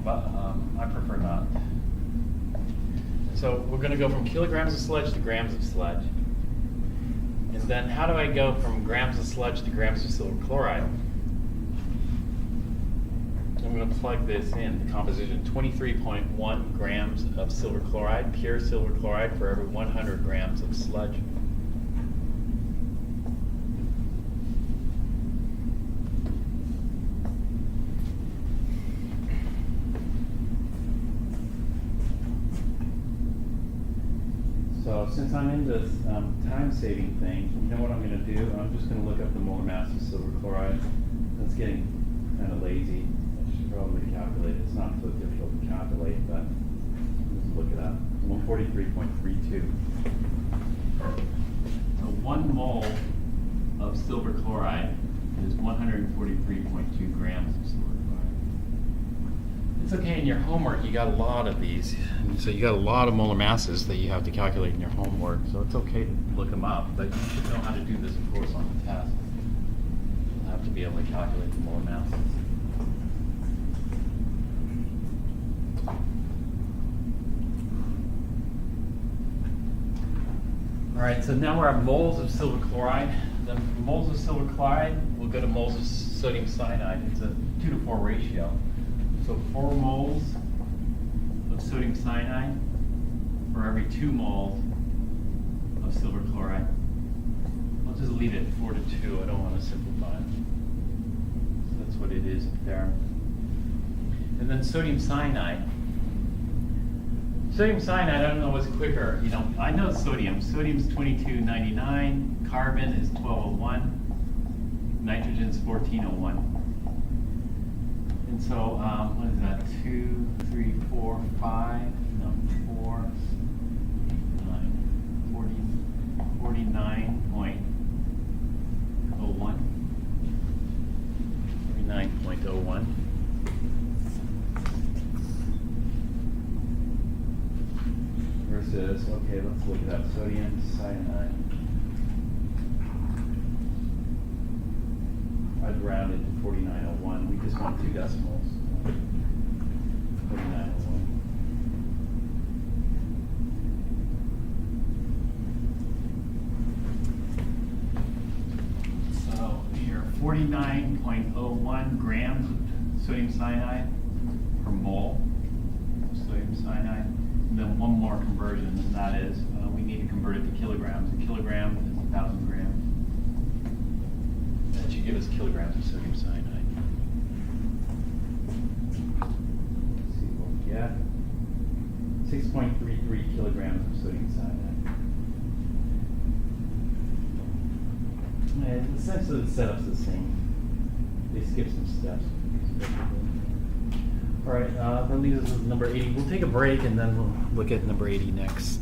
But I prefer not. So we're going to go from kilograms of sludge to grams of sludge. And then how do I go from grams of sludge to grams of silver chloride? I'm going to plug this in, the composition: 23.1 grams of silver chloride, pure silver chloride, for every 100 grams of sludge. So since I'm in this time-saving thing, you know what I'm going to do? I'm just going to look up the molar mass of silver chloride. That's getting kind of lazy. I should probably calculate it. It's not so difficult to calculate, but let's look it up. 143.32. So 1 mole of silver chloride is 143.2 grams of silver chloride. It's okay, in your homework you got a lot of these. So you got a lot of molar masses that you have to calculate in your homework. So it's okay to look them up, but you should know how to do this, of course, on the test. You'll have to be able to calculate the molar masses. All right, so now we're at moles of silver chloride. Then from moles of silver chloride, we'll go to moles of sodium cyanide. It's a 2-to-4 ratio. So 4 moles of sodium cyanide for every 2 moles of silver chloride. I'll just leave it 4 to 2. I don't want to simplify it. So that's what it is up there. And then sodium cyanide. Sodium cyanide, I don't know what's quicker. You know, I know sodium. Sodium's 2299, carbon is 1201, nitrogen's 1401. And so, what is that? 2, 3, 4, 5, no, 4, 9, is, okay, let's look it up. Sodium cyanide. I'd round it to 4901. We just want 2 decimals. 4901. So here, 49.01 grams of sodium cyanide per mole of sodium cyanide. And then one more conversion, and that is we need to convert it to kilograms. A kilogram is 1,000 grams. That should give us kilograms of sodium cyanide. Let's see what we get. 6.33 kilograms of sodium cyanide. And essentially the setup's the same. They skip some steps. All right, that leaves us with number 80. We'll take a break and then we'll look at number 80 next.